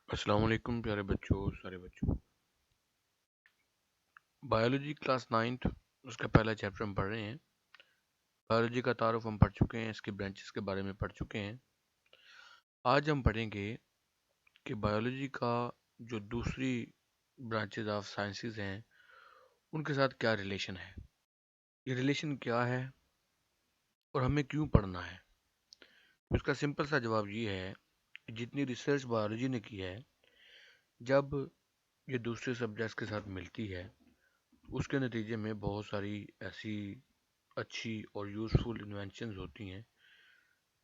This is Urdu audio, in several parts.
السلام علیکم پیارے بچوں، سارے بچوں. بایولوجی کلاس 9 اس کا پہلا چیپٹر ہم پڑھ رہے ہیں. بایولوجی کا تعارف ہم پڑھ چکے ہیں، اس کے برانچز کے بارے میں پڑھ چکے ہیں. آج ہم پڑھیں گے کہ بایولوجی کا جو دوسری برانچز آف سائنسز ہیں ان کے ساتھ کیا ریلیشن ہے، یہ ریلیشن کیا ہے اور ہمیں کیوں پڑھنا ہے. اس کا سمپل سا جواب یہ ہے کہ جتنی ریسرچ بایولوجی نے کی ہے، جب یہ دوسرے سبجیکٹس کے ساتھ ملتی ہے اس کے نتیجے میں بہت ساری ایسی اچھی اور یوزفل انوینشنز ہوتی ہیں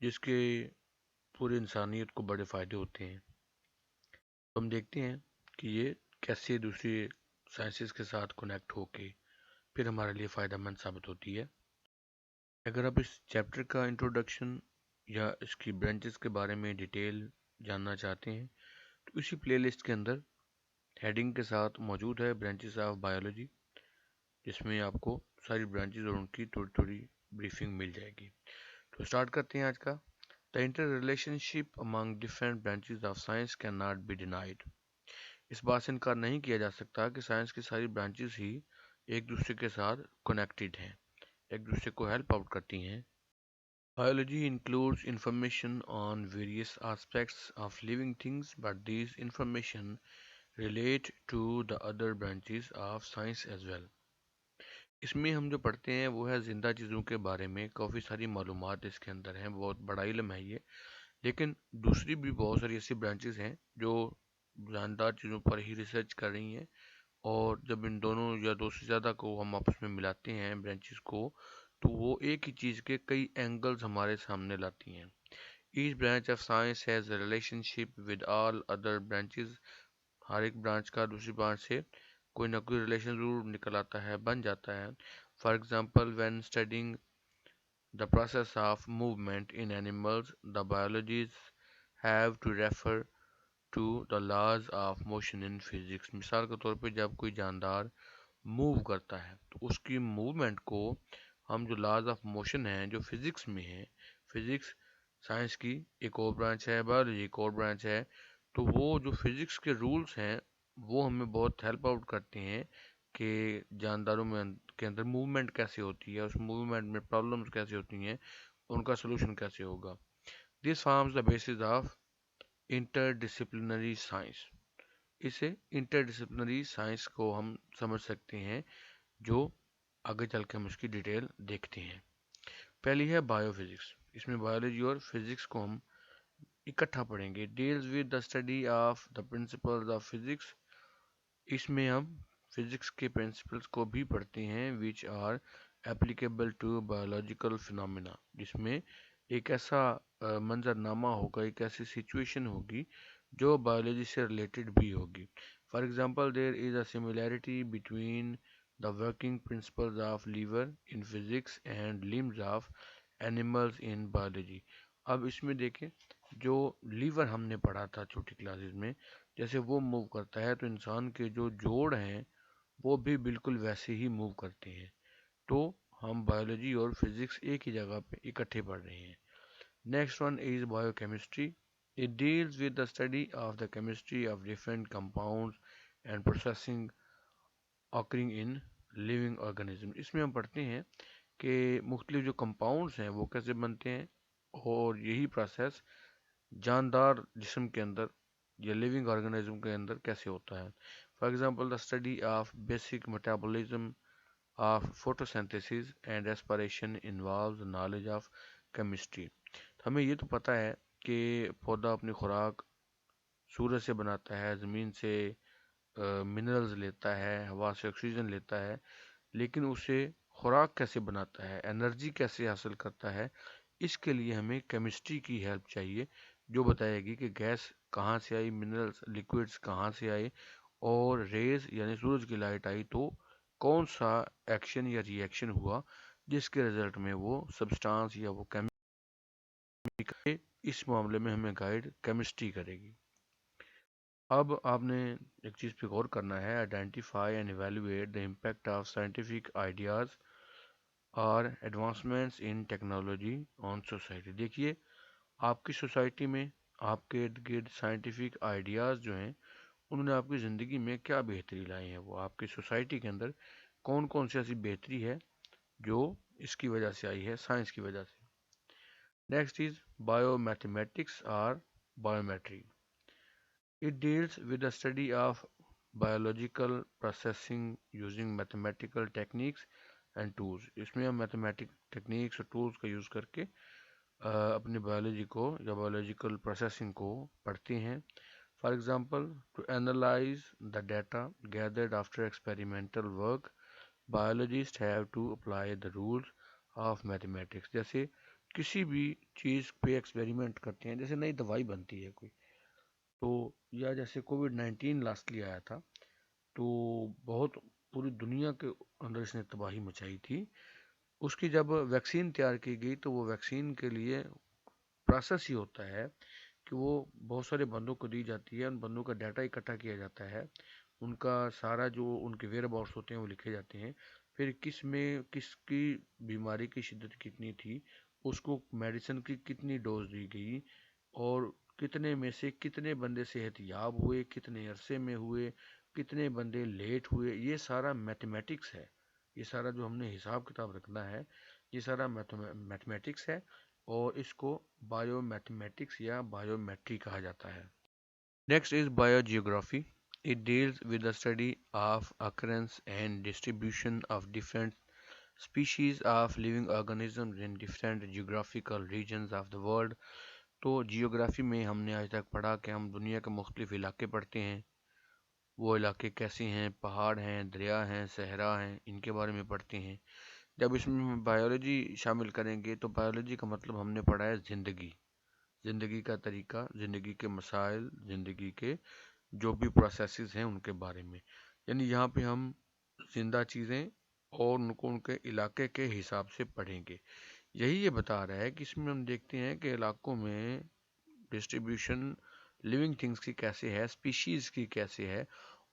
جس کے پوری انسانیت کو بڑے فائدے ہوتے ہیں. ہم دیکھتے ہیں کہ یہ کیسے دوسری سائنسز کے ساتھ کنیکٹ ہو کے پھر ہمارے لیے فائدہ مند ثابت ہوتی ہے. اگر آپ اس چیپٹر کا انٹروڈکشن یا اس کی برانچز کے بارے میں ڈیٹیل جاننا چاہتے ہیں تو اسی پلے لسٹ کے اندر ہیڈنگ کے ساتھ موجود ہے برانچز آف بایولوجی، جس میں آپ کو ساری برانچز اور ان کی تھوڑی تھوڑی بریفنگ مل جائے گی. تو سٹارٹ کرتے ہیں آج کا. The interrelationship among different branches of science cannot be denied. اس بات سے انکار نہیں کیا جا سکتا کہ سائنس کی ساری برانچز ہی ایک دوسرے کے ساتھ کنیکٹڈ ہیں، ایک دوسرے کو ہیلپ آؤٹ کرتی ہیں. Biology includes information on various aspects of living things, but these information relate to the other branches of science as well. اس میں ہم جو پڑھتے ہیں وہ ہے زندہ چیزوں کے بارے میں کافی ساری معلومات اس کے اندر ہیں، بہت بڑا علم ہے یہ. لیکن دوسری بھی بہت ساری ایسی برانچز ہیں جو جاندار چیزوں پر ہی ریسرچ کر رہی ہیں، اور جب ان دونوں یا دو سے زیادہ کو ہم آپس میں ملاتے ہیں برانچز کو، تو وہ ایک ہی چیز کے کئی اینگلز ہمارے سامنے لاتی ہیں. Each branch of science has a relationship with all other branches. ہر ایک برانچ کا دوسری برانچ سے کوئی نہ کوئی ریلیشن ضرور نکل آتا ہے، بن جاتا ہے. For example when studying the process of movement in animals, the biologists have to refer to the laws of motion in physics. مثال کے طور پہ جب کوئی جاندار موو کرتا ہے تو اس کی موومنٹ کو ہم جو لاز آف موشن ہیں جو فزکس میں ہیں، فزکس سائنس کی ایک اور برانچ ہے، بایولوجی ایک اور برانچ ہے، تو وہ جو فزکس کے رولز ہیں وہ ہمیں بہت ہیلپ آؤٹ کرتے ہیں کہ جانداروں میں کے اندر موومنٹ کیسے ہوتی ہے، اس موومنٹ میں پرابلمز کیسے ہوتی ہیں، ان کا سلوشن کیسے ہوگا. This forms the basis of interdisciplinary science. اسے انٹر ڈسپلنری سائنس کو ہم سمجھ سکتے ہیں، جو آگے چل کے ہم اس کی ڈیٹیل دیکھتے ہیں. پہلی ہے بایو فزکس. اس میں بایولوجی اور فزکس کو ہم اکٹھا پڑھیں گے. Deals with the study of the principles of physics. اس میں ہم فزکس کے پرنسپلز کو بھی پڑھتے ہیں which are applicable to biological phenomena. جس میں ایک ایسا منظرنامہ ہوگا، ایک ایسی سچویشن ہوگی جو بایولوجی سے ریلیٹڈ بھی ہوگی. For example there is a similarity between the working principles of lever in physics and limbs of animals in biology. اب اس میں دیکھیں جو لیور ہم نے پڑھا تھا چھوٹی کلاسز میں، جیسے وہ موو کرتا ہے تو انسان کے جو جوڑ ہیں وہ بھی بالکل ویسے ہی موو کرتے ہیں. تو ہم بایولوجی اور فزکس ایک ہی جگہ پہ اکٹھے پڑھ رہے ہیں. Next one is bio chemistry. It deals with the study of the chemistry of different compounds and processing occurring in living organism. اس میں ہم پڑھتے ہیں کہ مختلف جو کمپاؤنڈز ہیں وہ کیسے بنتے ہیں، اور یہی پروسیس جاندار جسم کے اندر یا لیونگ آرگنزم کے اندر کیسے ہوتا ہے. For example the study of basic metabolism of photosynthesis and respiration involves knowledge of chemistry. ہمیں یہ تو پتہ ہے کہ پودا اپنی خوراک سورج سے بناتا ہے، زمین سے منرلز لیتا ہے، ہوا سے آکسیجن لیتا ہے، لیکن اسے خوراک کیسے بناتا ہے، انرجی کیسے حاصل کرتا ہے، اس کے لیے ہمیں کیمسٹری کی ہیلپ چاہیے جو بتائے گی کہ گیس کہاں سے آئی، منرلز لیکوڈز کہاں سے آئے، اور ریز یعنی سورج کی لائٹ آئی تو کون سا ایکشن یا ری ایکشن ہوا جس کے رزلٹ میں وہ سبسٹانس یا وہ کیمیکل. اس معاملے میں ہمیں گائیڈ کیمسٹری کرے گی. اب آپ نے ایک چیز پہ غور کرنا ہے. Identify and evaluate the impact of scientific ideas اور advancements in technology on society. دیکھیے آپ کی سوسائٹی میں آپ کے ارد گرد سائنٹیفک آئیڈیاز جو ہیں انہوں نے آپ کی زندگی میں کیا بہتری لائی ہے، وہ آپ کی سوسائٹی کے اندر کون کون سی ایسی بہتری ہے جو اس کی وجہ سے آئی ہے، سائنس کی وجہ سے۔ نیکسٹ از بایو میتھمیٹکس اور بایومیٹری. It deals with the study of biological processing using mathematical techniques and tools. اس میں ہم میتھمیٹک ٹیکنیکس اور ٹولس کا یوز کر کے اپنی بایولوجی کو یا بایولوجیکل پروسیسنگ کو پڑھتے ہیں. For example to analyse the data gathered after experimental work biologists have to apply the rules of mathematics. جیسے کسی بھی چیز پہ ایکسپیریمنٹ کرتے ہیں، جیسے نئی دوائی بنتی ہے کوئی، تو یا جیسے کووڈ 19 لاسٹلی آیا تھا تو بہت پوری دنیا کے اندر اس نے تباہی مچائی تھی. اس کی جب ویکسین تیار کی گئی تو وہ ویکسین کے لیے پروسیس ہی ہوتا ہے کہ وہ بہت سارے بندوں کو دی جاتی ہے، ان بندوں کا ڈیٹا اکٹھا کیا جاتا ہے، ان کا سارا جو ان کے ویئر اباؤٹس ہوتے ہیں وہ لکھے جاتے ہیں، پھر کس میں کس کی بیماری کی شدت کتنی تھی، اس کو میڈیسن کی کتنی ڈوز دی گئی، اور کتنے میں سے کتنے بندے صحت یاب ہوئے، کتنے عرصے میں ہوئے، کتنے بندے لیٹ ہوئے. یہ سارا میتھمیٹکس ہے، یہ سارا جو ہم نے حساب کتاب رکھنا ہے یہ سارا میتھمیٹکس ہے، اور اس کو بایو میتھمیٹکس یا بایومیٹری کہا جاتا ہے. Next is bio geography. It deals with the study of occurrence and distribution of different species of living organisms in different geographical regions of the world. تو جیوگرافی میں ہم نے آج تک پڑھا کہ ہم دنیا کے مختلف علاقے پڑھتے ہیں، وہ علاقے کیسے ہیں، پہاڑ ہیں، دریا ہیں، صحرا ہیں، ان کے بارے میں پڑھتے ہیں. جب اس میں بایولوجی شامل کریں گے تو بایولوجی کا مطلب ہم نے پڑھا ہے زندگی، زندگی کا طریقہ، زندگی کے مسائل، زندگی کے جو بھی پروسیسز ہیں ان کے بارے میں. یعنی یہاں پہ ہم زندہ چیزیں اور ان کو ان کے علاقے کے حساب سے پڑھیں گے. یہی یہ بتا رہا ہے کہ اس میں ہم دیکھتے ہیں کہ علاقوں میں ڈسٹریبیوشن لیونگ تھنگس کی کیسے ہے، اسپیشیز کی کیسے ہے،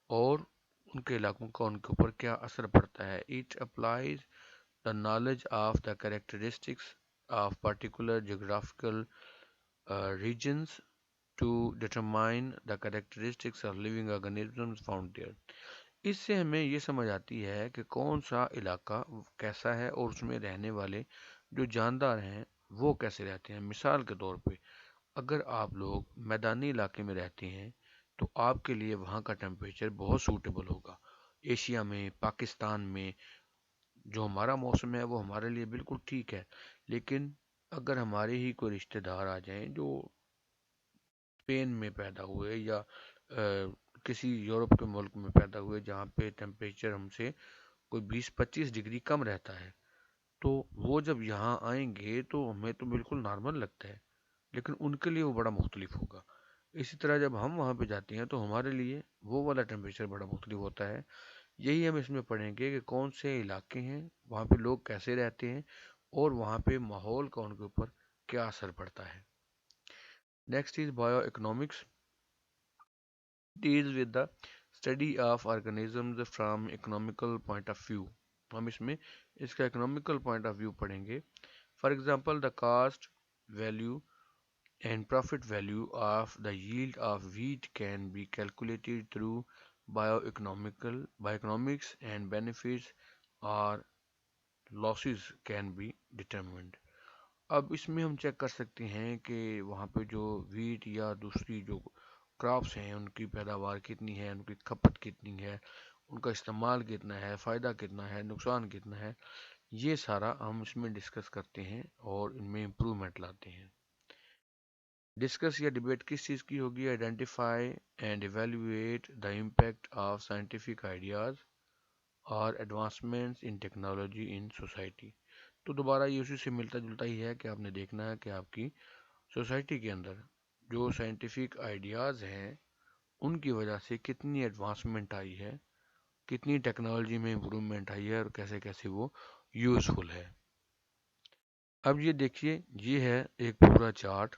اور ان کے علاقوں کا ان کے اوپر کیا اثر پڑتا ہے. It applies the knowledge of the characteristics of particular geographical regions to determine the characteristics of living organisms found there. اس سے ہمیں یہ سمجھ آتی ہے کہ کون سا علاقہ کیسا ہے اور اس میں رہنے والے جو جاندار ہیں وہ کیسے رہتے ہیں. مثال کے طور پہ اگر آپ لوگ میدانی علاقے میں رہتے ہیں تو آپ کے لیے وہاں کا ٹیمپریچر بہت سوٹیبل ہوگا. ایشیا میں، پاکستان میں جو ہمارا موسم ہے وہ ہمارے لیے بالکل ٹھیک ہے، لیکن اگر ہمارے ہی کوئی رشتہ دار آ جائیں جو اسپین میں پیدا ہوئے یا کسی یورپ کے ملک میں پیدا ہوئے جہاں پہ ٹیمپریچر ہم سے کوئی 20-25 ڈگری کم رہتا ہے، تو وہ جب یہاں آئیں گے تو ہمیں تو بالکل نارمل لگتا ہے، لیکن ان کے لیے وہ بڑا مختلف ہوگا. اسی طرح جب ہم وہاں پہ جاتے ہیں تو ہمارے لیے وہ والا ٹیمپریچر بڑا مختلف ہوتا ہے. یہی ہم اس میں پڑھیں گے کہ کون سے علاقے ہیں، وہاں پہ لوگ کیسے رہتے ہیں، اور وہاں پہ ماحول کا ان کے اوپر کیا اثر پڑتا ہے. Next is bio economics. deals with the study of organisms from economical point of view. ہم اس میں اس کا economical point of view پڑھیں گے. For example, the cost, value and profit value of the yield of wheat can be calculated through bioeconomics and benefits or losses can be determined. اب اس میں ہم چیک کر سکتے ہیں کہ وہاں پہ جو ویٹ یا دوسری جو کراپس ہیں ان کی پیداوار کتنی ہے، ان کی کھپت کتنی ہے، ان کا استعمال کتنا ہے، فائدہ کتنا ہے، نقصان کتنا ہے. یہ سارا ہم اس میں ڈسکس کرتے ہیں اور ان میں امپرومنٹ لاتے ہیں. ڈسکس یا ڈبیٹ کس چیز کی ہوگی؟ Identify and evaluate the impact of scientific ideas اور advancements in technology in society. تو دوبارہ یہ اسی سے ملتا جلتا ہی ہے کہ آپ نے دیکھنا ہے کہ آپ کی سوسائٹی کے اندر جو سائنٹیفک آئیڈیاز ہیں ان کی وجہ سے کتنی ایڈوانسمنٹ آئی ہے، کتنی ٹیکنالوجی میں امپرومنٹ آئی ہے، اور کیسے کیسے وہ یوزفل ہے. اب یہ دیکھیے، یہ ہے ایک پورا چارٹ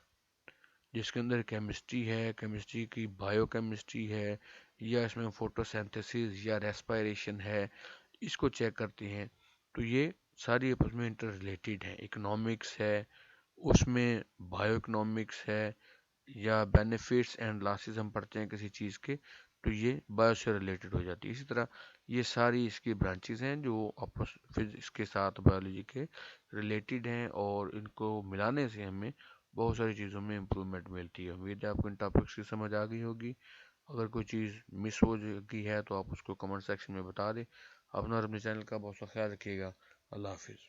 جس کے اندر کیمسٹری ہے، کیمسٹری کی بایو کیمسٹری ہے، یا اس میں فوٹو سینتھسس یا ریسپائریشن ہے، اس کو چیک کرتے ہیں تو یہ ساری آپس میں انٹر ریلیٹڈ ہیں. اکنامکس ہے، اس میں بایو اکنامکس ہے، یا بینیفٹس اینڈ لاسز ہم پڑھتے ہیں کسی چیز کے، تو یہ بایو سے ریلیٹڈ ہو جاتی ہے. اسی طرح یہ ساری اس کی برانچز ہیں جو آپس اس کے ساتھ بایولوجی کے ریلیٹڈ ہیں، اور ان کو ملانے سے ہمیں بہت ساری چیزوں میں امپرومنٹ ملتی ہے. امید ہے آپ کو ان ٹاپکس کی سمجھ آ گئی ہوگی. اگر کوئی چیز مس ہو گئی ہے تو آپ اس کو کمنٹ سیکشن میں بتا دیں. اپنا اور اپنے چینل کا بہت سا خیال رکھیے گا. اللہ حافظ.